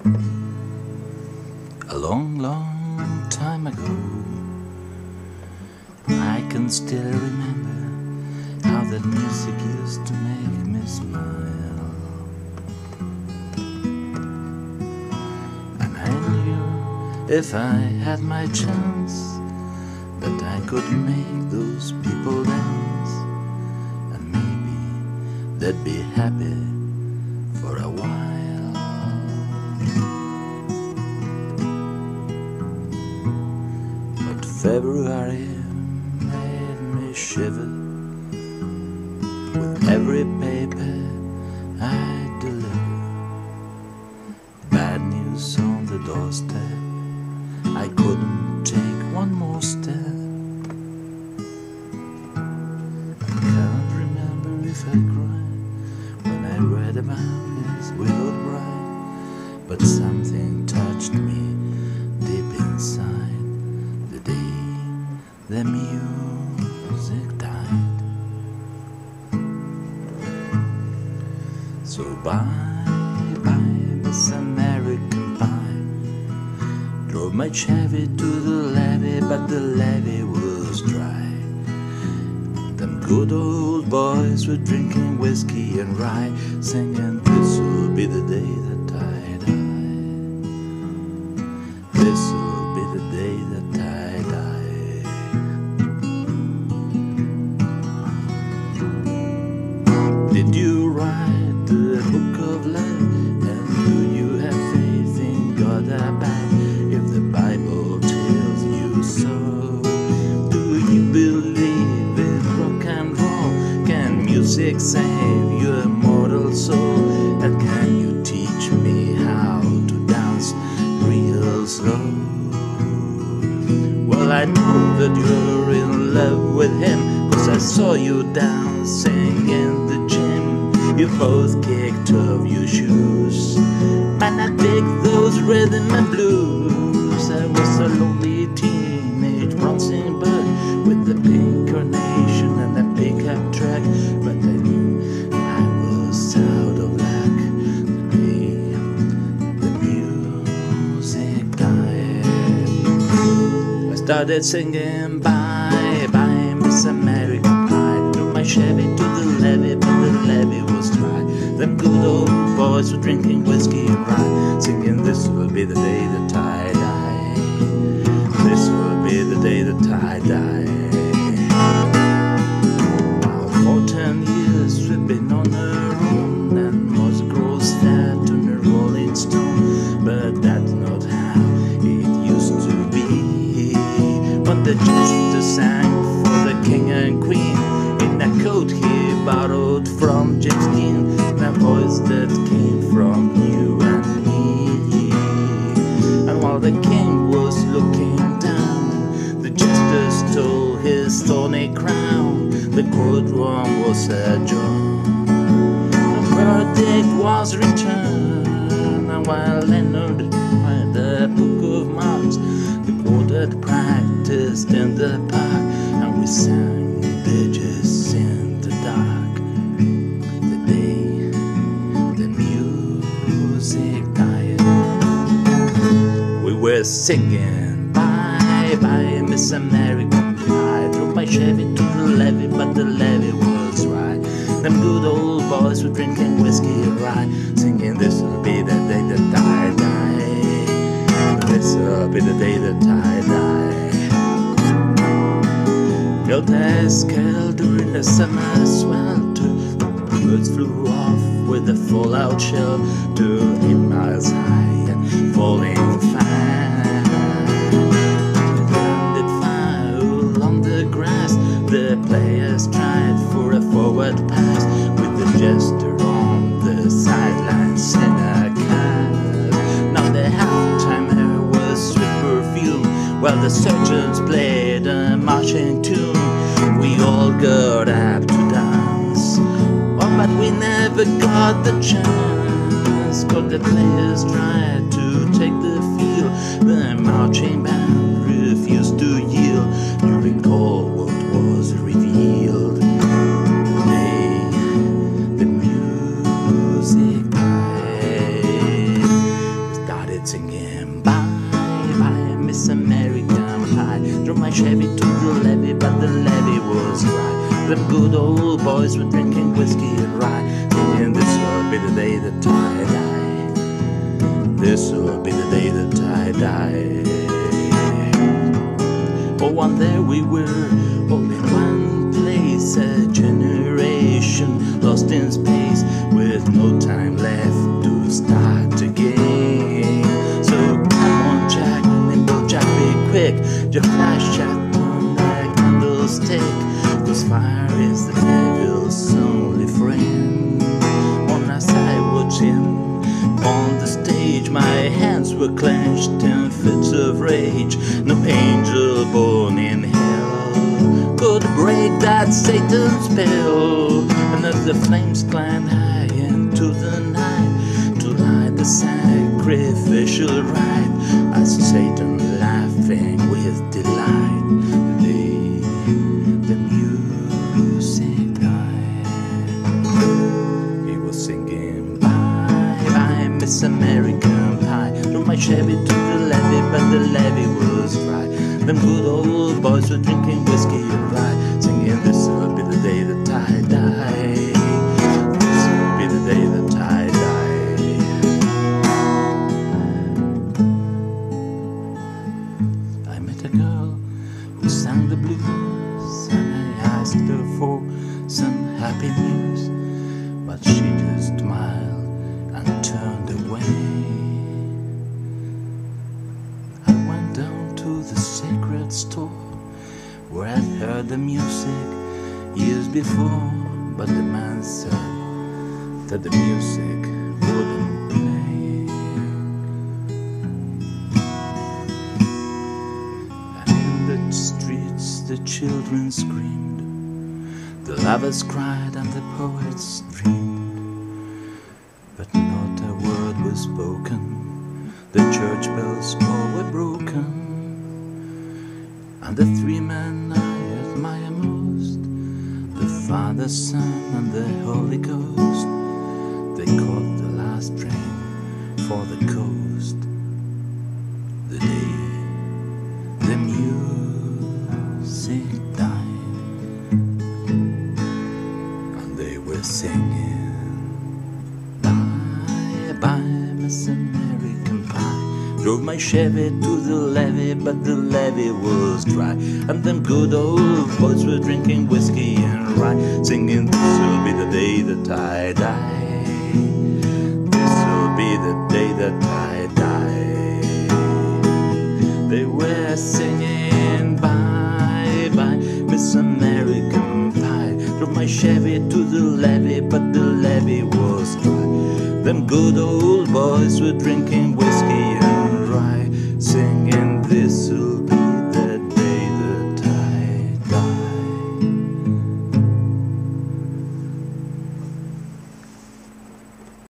A long, long time ago, I can still remember how that music used to make me smile. And I knew if I had my chance that I could make those people dance, and maybe they'd be happy for a while. But February made me shiver with every paper I deliver. Bad news on the doorstep, I couldn't take one more step. I can't remember if I cried when I read about his widowed bride, but something touched me deep inside the day the music died. So bye, bye, Miss American Pie. Drove my Chevy to the levee, but the levee was dry. Them good old boys were drinking whiskey and rye, singing, "This'll be the day that I die. This'll be the day that I die." Did you write the book of love? And do you have faith in God above? If the Bible tells you so, do you believe in rock and roll? Can music save your mortal soul? And can you teach me how to dance real slow? Well, I know that you're in love with him, 'cause I saw you dancing in the gym. You both kicked off your shoes, and I picked those rhythm and blues. I was a lonely teenage bouncing bud with the pink carnation and a pickup track, but I knew I was out of luck the day the music died. I started singing, "Bye, bye, Miss American Pie." Threw my Chevy to the levee, but the levee was dry. Them good old boys were drinking whiskey and rye, singing, "This will be the day that I die. This will be the day that I die." Now for 10 years we've been on our own, and moss grows fat on a rolling stone. But that's not how it used to be. When the jester sang for the king and queen in a coat he borrowed from James Dean, a voice that came from you and me. And while the king was looking down, the jester stole his thorny crown. The courtroom was adjourned, the verdict was returned. And while Leonard read the book of Marks, the court had practiced in the park, and we sang digits in the dark the day the music died. We were singing, "Bye, bye, Miss American Pie." Drove my Chevy to the levee, but the levee was dry. Them good old boys were drinking whiskey and rye, singing, "This'll be the day that I die. This'll be the day that I die." Built a scale during the summer swelter. Birds flew off with a fallout shelter 8 miles high and falling fast. It landed foul on the grass. The players tried for a forward pass, with the jester on the sidelines in a cast. Now the half-timer was sweet perfume, while the surgeons played a marching tune. We all got up to dance, oh, but we never got the chance. But the players tried to take the field, the marching band refused to yield. You recall what was revealed the day the music died. Them good old boys were drinking whiskey and rye, singing, this'll be the day that I die. This'll be the day that I die. Oh, and there we were, all in one place, a generation lost in space, with no time left to start again. So come on, Jack, nimble Jack, be quick, your flash shot on that candlestick, 'cause fire is the devil's only friend. On as I watched him on the stage, my hands were clenched in fits of rage. No angel born in hell could break that Satan's spell. And as the flames climbed high into the night to light the sacrificial rite, I saw Satan laughing with delight. The music died. He was singing, bye bye Miss American Pie. Drove my Chevy to the levee, but the levee was dry. Them good old boys were drinking whiskey and rye, singing, this'll be the day that I die. This'll be the day that I die. I met a girl who sang the blues, and I asked her for some happy news, but she just smiled and turned away. I went down to the sacred store where I'd heard the music years before, but the man said that the music wouldn't play. And in the streets the children screamed, the lovers cried and the poets dreamed, but not a word was spoken. The church bells all were broken, and the three men I admire most, the Father, Son, and the Holy Ghost, they caught the last train for the coast. The day the music died, and they were singing, bye bye Miss American Pie. Drove my Chevy to the levee, but the levee was dry. And them good old boys were drinking whiskey and rye, singing, this'll be the day that I die. This'll be the day that I die. They were singing, bye bye Miss American Pie. Drove my Chevy to the levee, but the levee was dry. Them good old boys were drinking whiskey and rye, singing, this'll be